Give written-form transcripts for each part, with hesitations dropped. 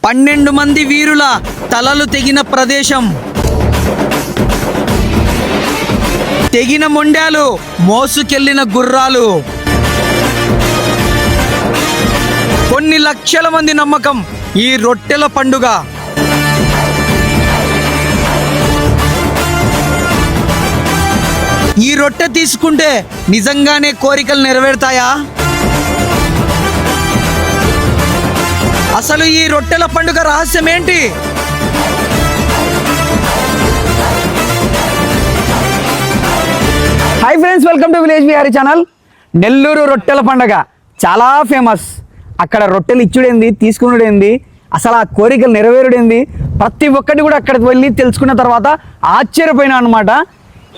12 మంది వీరుల తలలు తెగిన ప్రదేశం. తెగిన మొండాలు, మోసుకెళ్లిన గుర్రాలు. కొన్ని లక్షల మంది నమ్మకం ఈ రొట్టెల పండుగ. ఈ రొట్టె తీసుకుంటే నిజంగానే కోరికలు నెరవేరుతాయా? అసలు ఈ రొట్టెల పండుగ రహస్యం ఏంటి? Hi friends, welcome to village Vihari channel. Nellore రొట్టెల పండుగ చాలా ఫేమస్. అక్కడ రొట్టెలు ఇచ్చుడేంది, తీసుకునేది, అసలు ఆ కోరికలు నెరవేరుడేంది, ప్రతి ఒక్కటి కూడా అక్కడికి వెళ్ళి తెలుసుకున్న తర్వాత ఆశ్చర్యపోయినా అనమాట.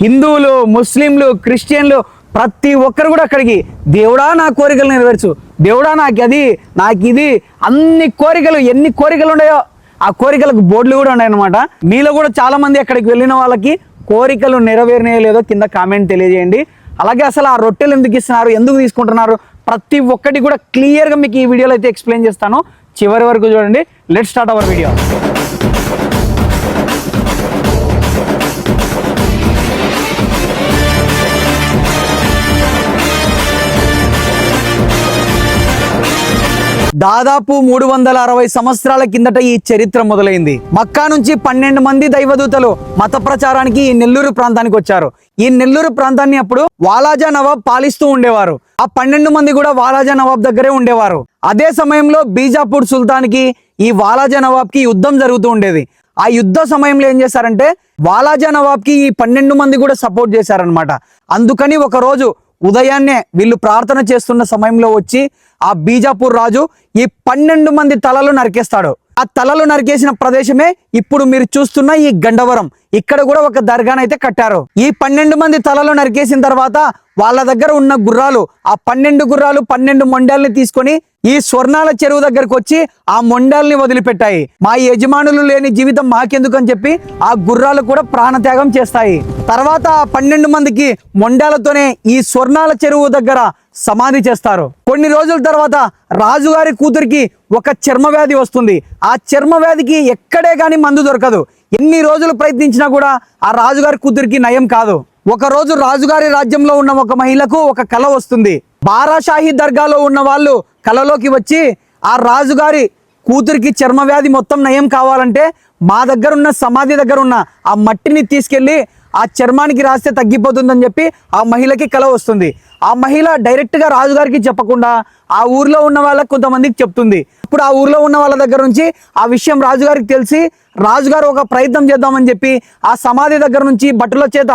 హిందువులు, ముస్లింలు, క్రిస్టియన్లు ప్రతి ఒక్కరు కూడా అక్కడికి దేవుడా నా కోరికలు నెరవేర్చు, దేవుడా నాకు అది, నాకు ఇది, అన్ని కోరికలు, ఎన్ని కోరికలు ఉన్నాయో ఆ కోరికలకు బోర్డులు కూడా ఉన్నాయన్నమాట. మీలో కూడా చాలా మంది అక్కడికి వెళ్ళిన వాళ్ళకి కోరికలు నెరవేరినాయో లేదో కింద కామెంట్ తెలియజేయండి. అలాగే అసలు ఆ రొట్టెలు ఎందుకు ఇస్తున్నారు, ఎందుకు తీసుకుంటున్నారు, ప్రతి ఒక్కటి కూడా క్లియర్గా మీకు ఈ వీడియోలో అయితే ఎక్స్ప్లెయిన్ చేస్తాను. చివరి వరకు చూడండి. Let's start our video. దాదాపు 360 సంవత్సరాల కిందట ఈ చరిత్ర మొదలైంది. మక్కా నుంచి 12 మంది దైవదూతలు మత ప్రచారానికి ఈ నెల్లూరు ప్రాంతానికి వచ్చారు. ఈ నెల్లూరు ప్రాంతాన్ని అప్పుడు వాలాజా నవాబ్ పాలిస్తూ ఉండేవారు. ఆ 12 మంది కూడా వాలాజా నవాబ్ దగ్గరే ఉండేవారు. అదే సమయంలో బీజాపూర్ సుల్తాన్కి ఈ వాలాజా నవాబ్కి యుద్ధం జరుగుతూ ఉండేది. ఆ యుద్ధ సమయంలో ఏం చేశారంటే వాలాజా నవాబ్కి ఈ 12 మంది కూడా సపోర్ట్ చేశారనమాట. అందుకని ఒక రోజు ఉదయాన్నే వీళ్ళు ప్రార్థన చేస్తున్న సమయంలో వచ్చి ఆ బీజాపూర్ రాజు ఈ 12 మంది తలలు నరికేస్తాడు. ఆ తలలు నరికేసిన ప్రదేశమే ఇప్పుడు మీరు చూస్తున్న ఈ గండవరం. ఇక్కడ కూడా ఒక దర్గాను అయితే కట్టారు. ఈ 12 మంది తలలు నరికేసిన తర్వాత వాళ్ళ దగ్గర ఉన్న గుర్రాలు, ఆ 12 గుర్రాలు 12 మొండాల్ని తీసుకొని ఈ స్వర్ణాల చెరువు దగ్గరకు వచ్చి ఆ మొండాల్ని వదిలిపెట్టాయి. మా యజమానులు లేని జీవితం మాకెందుకు అని చెప్పి ఆ గుర్రాలు కూడా ప్రాణత్యాగం చేస్తాయి. తర్వాత ఆ 12 మందికి మొండాలతోనే ఈ స్వర్ణాల చెరువు దగ్గర సమాధి చేస్తారు. కొన్ని రోజుల తర్వాత రాజుగారి కూతురికి ఒక చర్మ వ్యాధి వస్తుంది. ఆ చర్మ వ్యాధికి ఎక్కడే కానీ మందు దొరకదు. ఎన్ని రోజులు ప్రయత్నించినా కూడా ఆ రాజుగారి కూతురికి నయం కాదు. ఒక రోజు రాజుగారి రాజ్యంలో ఉన్న ఒక మహిళకు ఒక కల వస్తుంది. బారాషాహి దర్గాలో ఉన్న వాళ్ళు కలలోకి వచ్చి ఆ రాజుగారి కూతురికి చర్మ వ్యాధి మొత్తం నయం కావాలంటే మా దగ్గర ఉన్న సమాధి దగ్గర ఉన్న ఆ మట్టిని తీసుకెళ్ళి ఆ చర్మానికి రాస్తే తగ్గిపోతుందని చెప్పి ఆ మహిళకి కల వస్తుంది. ఆ మహిళ డైరెక్ట్గా రాజుగారికి చెప్పకుండా ఆ ఊర్లో ఉన్న వాళ్ళకి కొంతమందికి చెప్తుంది. ఇప్పుడు ఆ ఊర్లో ఉన్న వాళ్ళ దగ్గర నుంచి ఆ విషయం రాజుగారికి తెలిసి రాజుగారు ఒక ప్రయత్నం చేద్దామని చెప్పి ఆ సమాధి దగ్గర నుంచి బట్టల చేత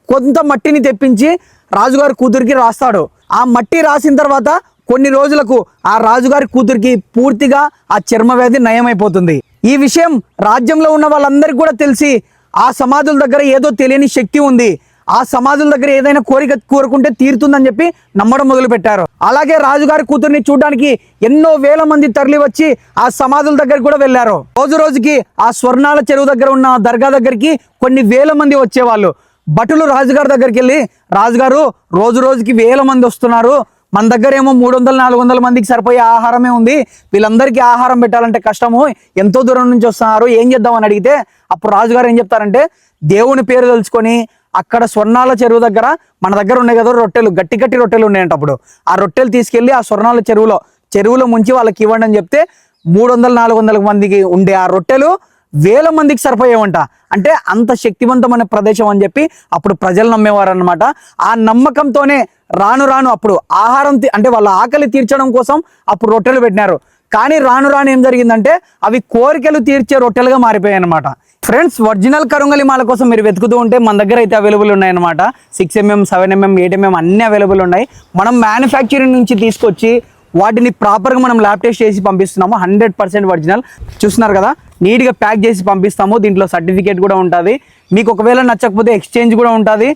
కొంత మట్టిని తెప్పించి రాజుగారి కూతురికి రాస్తాడు. ఆ మట్టి రాసిన తర్వాత కొన్ని రోజులకు ఆ రాజుగారి కూతురికి పూర్తిగా ఆ చర్మ వ్యాధి నయమైపోతుంది. ఈ విషయం రాజ్యంలో ఉన్న వాళ్ళందరికీ కూడా తెలిసి ఆ సమాధుల దగ్గర ఏదో తెలియని శక్తి ఉంది, ఆ సమాధుల దగ్గర ఏదైనా కోరిక కోరుకుంటే తీరుతుందని చెప్పి నమ్మడం మొదలు పెట్టారు. అలాగే రాజుగారి కూతుర్ని చూడడానికి ఎన్నో వేల మంది తరలి వచ్చి ఆ సమాధుల దగ్గర కూడా వెళ్ళారు. రోజు రోజుకి ఆ స్వర్ణాల చెరువు దగ్గర ఉన్న దర్గా దగ్గరికి కొన్ని వేల మంది వచ్చేవాళ్ళు. భటులు రాజుగారి దగ్గరికి వెళ్ళి, రాజుగారు రోజు రోజుకి వేల మంది వస్తున్నారు, మన దగ్గర ఏమో 300-400 మందికి సరిపోయే ఆహారమే ఉంది, వీళ్ళందరికీ ఆహారం పెట్టాలంటే కష్టము, ఎంతో దూరం నుంచి వస్తున్నారు, ఏం చేద్దామని అడిగితే అప్పుడు రాజుగారు ఏం చెప్తారంటే దేవుని పేరు తెలుసుకొని అక్కడ స్వర్ణాల చెరువు దగ్గర మన దగ్గర ఉన్నాయి కదా రొట్టెలు, గట్టి గట్టి రొట్టెలు ఉన్నాయంట. అప్పుడు ఆ రొట్టెలు తీసుకెళ్ళి ఆ స్వర్ణాల చెరువులో ముంచి వాళ్ళకి ఇవ్వండి అని చెప్తే 300-400 మందికి ఉండే ఆ రొట్టెలు వేల మందికి సరిపోయేవంట. అంటే అంత శక్తివంతమైన ప్రదేశం అని చెప్పి అప్పుడు ప్రజలు నమ్మేవారు అనమాట. ఆ నమ్మకంతోనే రాను రాను అప్పుడు ఆహారం అంటే వాళ్ళ ఆకలి తీర్చడం కోసం అప్పుడు రొట్టెలు పెట్టినారు. కానీ రాను రాను ఏం జరిగిందంటే అవి కోరికలు తీర్చే రొట్టెలుగా మారిపోయాయి అనమాట. ఫ్రెండ్స్, ఒరిజినల్ కరుంగలి మాల కోసం మీరు వెతుకుతూ ఉంటే మన దగ్గర అయితే అవైలబుల్ ఉన్నాయన్నమాట. 6mm, 7mm, 8mm అన్నీ అవైలబుల్ ఉన్నాయి. మనం మ్యానుఫ్యాక్చరింగ్ నుంచి తీసుకొచ్చి వాటిని ప్రాపర్గా మనం ల్యాబ్ టెస్ట్ చేసి పంపిస్తున్నాము. 100% ఒరిజినల్. చూస్తున్నారు కదా, నీట్గా ప్యాక్ చేసి పంపిస్తాము. దీంట్లో సర్టిఫికేట్ కూడా ఉంటుంది. మీకు ఒకవేళ నచ్చకపోతే ఎక్స్చేంజ్ కూడా ఉంటుంది.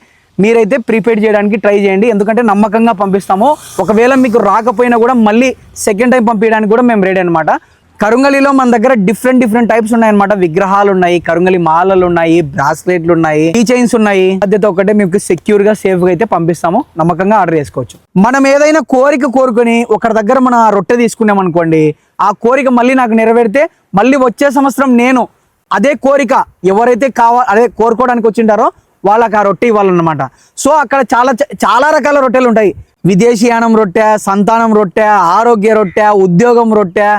మీరైతే ప్రీపెయిడ్ చేయడానికి ట్రై చేయండి, ఎందుకంటే నమ్మకంగా పంపిస్తాము. ఒకవేళ మీకు రాకపోయినా కూడా మళ్ళీ సెకండ్ టైం పంపించడానికి కూడా మేము రెడీ అనమాట. కరుంగలిలో మన దగ్గర డిఫరెంట్ టైప్స్ ఉన్నాయన్నమాట. విగ్రహాలు ఉన్నాయి, కరుంగలి మాలలు ఉన్నాయి, బ్రాస్లెట్లు ఉన్నాయి, కీ చైన్స్ ఉన్నాయి. బాధ్యత ఒకటే, మీకు సెక్యూర్ గా సేఫ్ గా అయితే పంపిస్తాము. నమ్మకంగా ఆర్డర్ చేసుకోవచ్చు. మనం ఏదైనా కోరిక కోరుకొని ఒకరి దగ్గర మన రొట్టె తీసుకున్నాం అనుకోండి, ఆ కోరిక మళ్ళీ నాకు నెరవేరితే మళ్ళీ వచ్చే సంవత్సరం నేను అదే కోరిక ఎవరైతే అదే కోరుకోవడానికి వచ్చింటారో వాళ్ళకి ఆ రొట్టె ఇవ్వాలన్నమాట. సో అక్కడ చాలా రకాల రొట్టెలు ఉంటాయి. విదేశీయానం రొట్టె, సంతానం రొట్టె, ఆరోగ్య రొట్టె, ఉద్యోగం రొట్టె,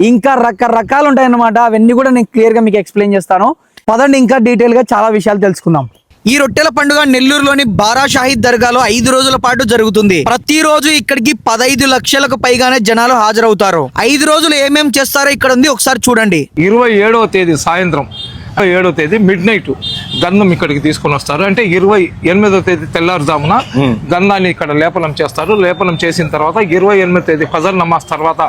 ఇంకా రకరకాలు ఉంటాయి అన్నమాట. అవన్నీ కూడా నేను క్లియర్ గా మీకు ఎక్స్ప్లెయిన్ చేస్తాను. పదండి ఇంకా డీటెయిల్ గా చాలా విషయాలు తెలుసుకుందాం. ఈ రొట్టెల పండుగ నెల్లూరులోని బారా షాహిద్ దర్గాలో 5 రోజుల పాటు జరుగుతుంది. ప్రతిరోజు ఇక్కడికి 15 లక్షలకు పైగానే జనాలు హాజరవుతారు. 5 రోజులు ఏమేం చేస్తారో ఇక్కడ ఉంది, ఒకసారి చూడండి. 27వ తేదీ సాయంత్రం 7వ తేదీ మిడ్ నైట్ గంధం ఇక్కడికి తీసుకొని వస్తారు. అంటే 28వ తేదీ తెల్లారుజామున గంధాన్ని ఇక్కడ లేపనం చేస్తారు. లేపనం చేసిన తర్వాత 28వ తేదీ ఫజర్ నమాజ్ తర్వాత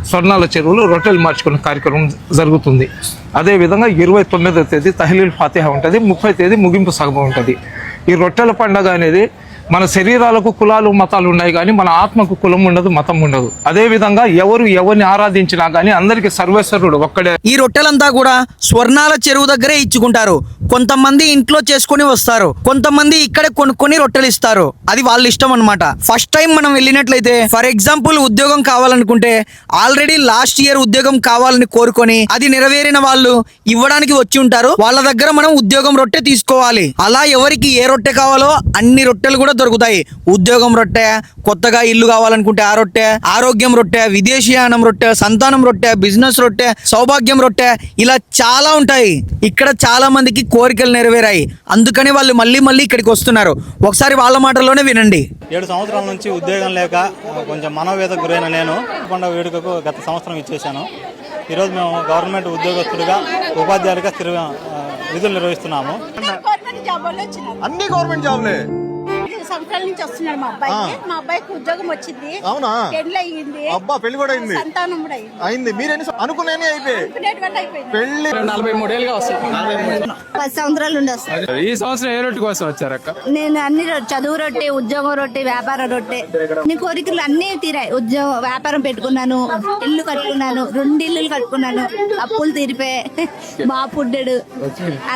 స్వర్ణాల చెరువులు రొట్టెలు మార్చుకునే కార్యక్రమం జరుగుతుంది. అదేవిధంగా 29వ తేదీ తహ్లీల్ ఫాతిహా ఉంటుంది. 30వ తేదీ ముగింపు సభ ఉంటుంది. ఈ రొట్టెల పండుగ అనేది మన శరీరాలకు కులాలు మతాలు ఉన్నాయి కానీ మన ఆత్మకు కులం ఉండదు, మతం ఉండదు. అదే విధంగా ఎవరిని ఆరాధించినా కానీ అందరికి సర్వేశ్వరుడు ఒక్కడే. ఈ రొట్టెలంతా కూడా స్వర్ణాల చెరువు దగ్గరే ఇచ్చుకుంటారు. కొంతమంది ఇంట్లో చేసుకుని వస్తారు, కొంతమంది ఇక్కడే కొనుక్కొని రొట్టెలు ఇస్తారు. అది వాళ్ళ ఇష్టం అన్నమాట. ఫస్ట్ టైం మనం వెళ్ళినట్లయితే, ఫర్ ఎగ్జాంపుల్ ఉద్యోగం కావాలనుకుంటే, ఆల్రెడీ లాస్ట్ ఇయర్ ఉద్యోగం కావాలని కోరుకొని అది నెరవేరిన వాళ్ళు ఇవ్వడానికి వచ్చి ఉంటారు. వాళ్ళ దగ్గర మనం ఉద్యోగం రొట్టె తీసుకోవాలి. అలా ఎవరికి ఏ రొట్టె కావాలో అన్ని రొట్టెలు కూడా దొరుకుతాయి. ఉద్యోగం రొట్టె, కొత్తగా ఇల్లు కావాలనుకుంటే ఆ రొట్టె, ఆరోగ్యం రొట్టె, విదేశీయానం రొట్టె, సంతానం రొట్టె, బిజినెస్ రొట్టె, సౌభాగ్యం రొట్టె, ఇలా చాలా ఉంటాయి. ఇక్కడ చాలా మందికి కోరికలు నెరవేరాయి. అందుకని వాళ్ళు మళ్ళీ ఇక్కడికి వస్తున్నారు. ఒకసారి వాళ్ళ మాటల్లోనే వినండి. 7 సంవత్సరాల నుంచి ఉద్యోగం లేక కొంచెం మనోవేదకు గురైన నేను పండుగ వేడుకకు గత సంవత్సరం ఇచ్చేశాను. ఈరోజు మేము గవర్నమెంట్ ఉద్యోగస్తులుగా ఉపాధ్యాయులుగా విధులు నిర్వహిస్తున్నాము. అన్ని గవర్నమెంట్ జాబ్లే. సంవత్సరాల నుంచి వస్తున్నాడు మా అబ్బాయికి ఉద్యోగం వచ్చింది. అవునా? పెళ్లి అయ్యింది. అబ్బా, పెళ్లి కూడా అయింది. సంతానం కూడా అయింది. మీరేం అనుకునేనే అయిపోయి పెళ్లి 43 ఏళ్ళుగా వస్తుంది. 10 సంవత్సరాలు ఉండి వస్తాను. ఈ సంవత్సరం ఏ రొట్టె కోసం వచ్చారక్క? నేను అన్ని చదువు రొట్టె, ఉద్యోగం రొట్టె, వ్యాపార రొట్టె, నీ కోరికలు అన్ని తీరాయి. ఉద్యోగం, వ్యాపారం పెట్టుకున్నాను, ఇల్లు కట్టుకున్నాను, 2 ఇల్లులు కట్టుకున్నాను, అప్పులు తీరిపోయాయి, బాబు పుట్టాడు,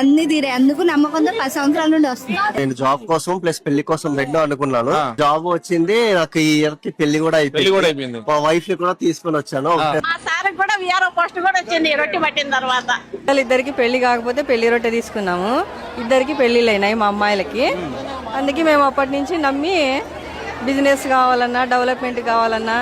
అన్ని తీరాయి. అందుకు నమ్మకంతో 10 సంవత్సరాల నుండి వస్తుంది. నేను జాబ్ కోసం ప్లస్ పెళ్లి కోసం రెండు అనుకున్నాను. జాబ్ వచ్చింది నాకు. ఈ ఇయర్ కి పెళ్లి కూడా అయిపోయింది. మా వైఫ్ ని కూడా తీసుకొని వచ్చాను. ఇద్దరికి పెళ్లి కాకపోతే పెళ్లి రొట్టె తీసుకున్నాము. ఇద్దరికి పెళ్లిళ్ళు అయినాయి మా అమ్మాయిలకి. అందుకే మేము అప్పటి నుంచి నమ్మి బిజినెస్ కావాలన్నా, డెవలప్మెంట్ కావాలన్నా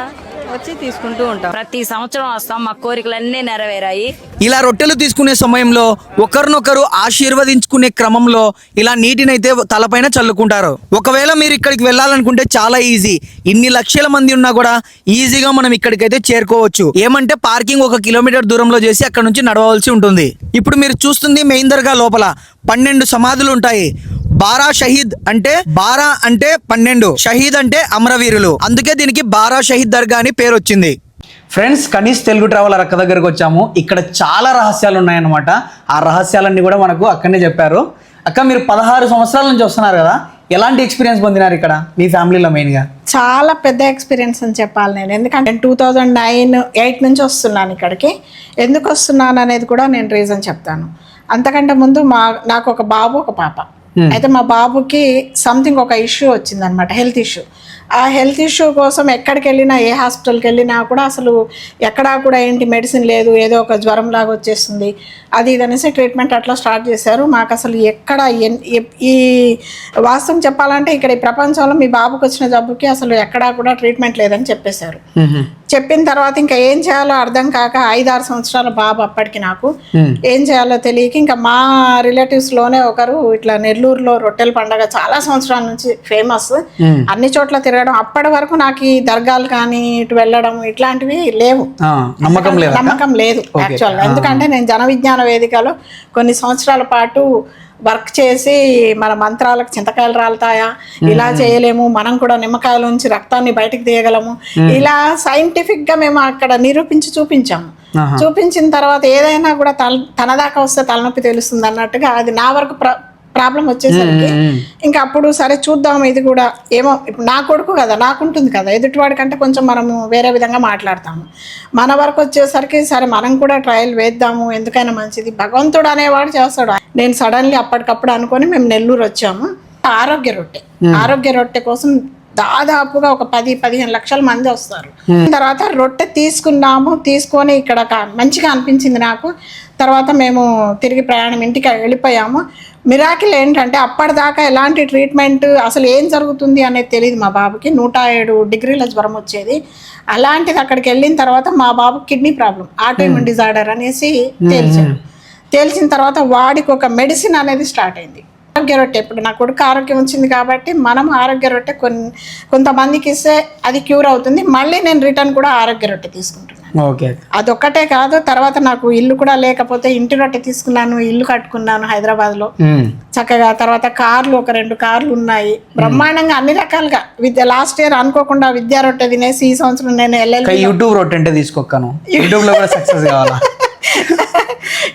వచ్చి తీసుకుంటూ ఉంటాం. ప్రతి సంవత్సరం వస్తాం, మా కోరికలన్నీ నెరవేరాయి. ఇలా రొట్టెలు తీసుకునే సమయంలో ఒకరినొకరు ఆశీర్వదించుకునే క్రమంలో ఇలా నీటినైతే తలపైన చల్లుకుంటారు. ఒకవేళ మీరు ఇక్కడికి వెళ్ళాలనుకుంటే చాలా ఈజీ. ఇన్ని లక్షల మంది ఉన్నా కూడా ఈజీగా మనం ఇక్కడికైతే చేరుకోవచ్చు. ఏమంటే పార్కింగ్ 1 కిలోమీటర్ దూరంలో చేసి అక్కడ నుంచి నడవలసి ఉంటుంది. ఇప్పుడు మీరు చూస్తుంది మెయిన్ దర్గా లోపల 12 సమాధులు ఉంటాయి. బారా షహీద్ అంటే, బారా అంటే 12, షహీద్ అంటే అమరవీరులు. అందుకే దీనికి బారా షహీద్ దర్గా అని పేరు వచ్చింది. ఫ్రెండ్స్, కనీస్ తెలుగు ట్రావెలర్ అక్క దగ్గరకు వచ్చాము. ఇక్కడ చాలా రహస్యాలు ఉన్నాయన్నమాట. ఆ రహస్యాలన్నీ కూడా మనకు అక్కడనే చెప్పారు. అక్క, మీరు 16 సంవత్సరాల నుంచి వస్తున్నారు కదా, ఎలాంటి ఎక్స్పీరియన్స్ పొందినారు ఇక్కడ మీ ఫ్యామిలీలో? మెయిన్గా చాలా పెద్ద ఎక్స్పీరియన్స్ అని చెప్పాలి నేను. ఎందుకంటే 2009-8 నుంచి వస్తున్నాను ఇక్కడికి. ఎందుకు వస్తున్నాను అనేది కూడా నేను రీజన్ చెప్తాను. అంతకంటే ముందు నాకు ఒక బాబు, ఒక పాప. అయితే మా బాబుకి సంథింగ్ ఒక ఇష్యూ వచ్చిందనమాట, హెల్త్ ఇష్యూ. ఆ హెల్త్ ఇష్యూ కోసం ఎక్కడికి వెళ్ళినా, ఏ హాస్పిటల్కి వెళ్ళినా కూడా అసలు ఎక్కడా కూడా ఏంటి మెడిసిన్ లేదు, ఏదో ఒక జ్వరం లాగా వచ్చేస్తుంది, అది ఇది అనేసి ట్రీట్మెంట్ అట్లా స్టార్ట్ చేశారు. మాకు అసలు ఎక్కడ ఈ వాస్తవం చెప్పాలంటే ఇక్కడ ఈ ప్రపంచంలో మీ బాబుకి వచ్చిన జబ్బుకి అసలు ఎక్కడా కూడా ట్రీట్మెంట్ లేదని చెప్పేశారు. చెప్పిన తర్వాత ఇంకా ఏం చేయాలో అర్థం కాక 5-6 సంవత్సరాల బాబు అప్పటికి. నాకు ఏం చేయాలో తెలియక ఇంకా మా రిలేటివ్స్లోనే ఒకరు ఇట్లా నెల్లూరులో రొట్టెల పండగ చాలా సంవత్సరాల నుంచి ఫేమస్, అన్ని చోట్ల తిరగడం. అప్పటి వరకు నాకు ఈ దర్గాలు కానీ ఇటు వెళ్ళడం ఇట్లాంటివి లేవు, నమ్మకం లేదు యాక్చువల్గా. ఎందుకంటే నేను జన విజ్ఞాన వేదికలో కొన్ని సంవత్సరాల పాటు వర్క్ చేసి మన మంత్రాలకు చింతకాయలు రాలుతాయా, ఇలా చేయలేము, మనం కూడా నిమ్మకాయల నుంచి రక్తాన్ని బయటకు తీయగలము, ఇలా సైంటిఫిక్ గా మేము అక్కడ నిరూపించి చూపించాము. చూపించిన తర్వాత ఏదైనా కూడా తన దాకా వస్తే తలనొప్పి తెలుస్తుంది అన్నట్టుగా అది నా వరకు ప్రాబ్లం వచ్చేసరికి ఇంకా అప్పుడు సరే చూద్దాం ఇది కూడా ఏమో ఇప్పుడు నా కొడుకు కదా నాకుంటుంది కదా ఎదుటివాడి కంటే కొంచెం మనము వేరే విధంగా మాట్లాడతాము మన వరకు వచ్చేసరికి సరే మనం కూడా ట్రయల్ వేద్దాము ఎందుకైనా మంచిది భగవంతుడు అనేవాడు చేస్తాడు నేను సడన్లీ అప్పటికప్పుడు అనుకొని మేము నెల్లూరు వచ్చాము ఆరోగ్య రొట్టె కోసం దాదాపుగా ఒక 10-15 లక్షల మంది వస్తారు తర్వాత రొట్టె తీసుకొని ఇక్కడ మంచిగా అనిపించింది నాకు తర్వాత మేము తిరిగి ప్రయాణం ఇంటికి వెళ్ళిపోయాము మిరాకిల్ ఏంటంటే అప్పటిదాకా ఎలాంటి ట్రీట్మెంట్ అసలు ఏం జరుగుతుంది అనేది తెలియదు మా బాబుకి 107 డిగ్రీల జ్వరం వచ్చేది అలాంటిది అక్కడికి వెళ్ళిన తర్వాత మా బాబు కిడ్నీ ప్రాబ్లం ఆటోఇమ్యూన్ డిజార్డర్ అనేసి తేల్చిన తర్వాత వాడికి ఒక మెడిసిన్ అనేది స్టార్ట్ అయింది ఆరోగ్య రొట్టె ఇప్పుడు నా కొడుకు ఆరోగ్యం వచ్చింది కాబట్టి మనం ఆరోగ్య రొట్టె కొంతమందికి ఇస్తే అది క్యూర్ అవుతుంది మళ్ళీ నేను రిటర్న్ కూడా ఆరోగ్య రొట్టె తీసుకుంటున్నాను ఓకే అదొక్కటే కాదు తర్వాత నాకు ఇల్లు కూడా లేకపోతే ఇంటి రొట్టె తీసుకున్నాను ఇల్లు కట్టుకున్నాను హైదరాబాద్లో చక్కగా తర్వాత కార్లు ఒక 2 కార్లు ఉన్నాయి బ్రహ్మాండంగా అన్ని రకాలుగా లాస్ట్ ఇయర్ అనుకోకుండా విద్యా రొట్టె తినేసి ఈ సంవత్సరం నేను యూట్యూబ్ రొట్టె అంటే తీసుకోను యూట్యూబ్ లో కూడా సక్సెస్ కావాలా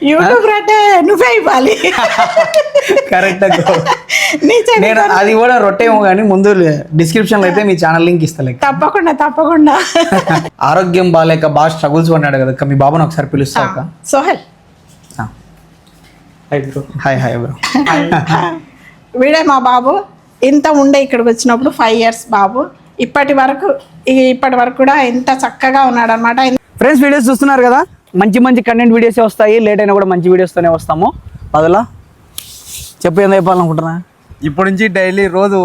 యూట్యూబ్ రొట్టె నువ్వే ఇవ్వాలి కరెక్ట్ నేను అది కూడా రొట్టె ఏమో కానీ ముందు డిస్క్రిప్షన్ లో అయితే మీ ఛానల్ లింక్ ఇస్తలే తప్పకుండా ఆరోగ్యం బాగాలేక బాగా స్ట్రగుల్స్ పడినాడు కదా మీ బాబుని ఒకసారి పిలుస్తా సోహెల్ హాయ్ బ్రో వీడే మా బాబు ఇంత ఉండే ఇక్కడికి వచ్చినప్పుడు 5 years బాబు ఇప్పటి వరకు కూడా ఎంత చక్కగా ఉన్నాడు అనమాట ఫ్రెండ్స్ వీడియోస్ చూస్తున్నారు కదా మంచి కంటెంట్ వీడియోస్ వస్తాయి లేట్ అయినా కూడా మంచి వీడియోస్తోనే వస్తాము అదలా చెప్పు ఏం అయిపోవాలనుకుంటున్నా ఇప్పటి నుంచి డైలీ రోజు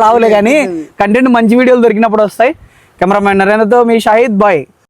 రావులే కానీ కంటెంట్ మంచి వీడియోలు దొరికినప్పుడు వస్తాయి కెమెరామ్యాన్ నరేంద్రతో మీ షాహిద్ బాయ్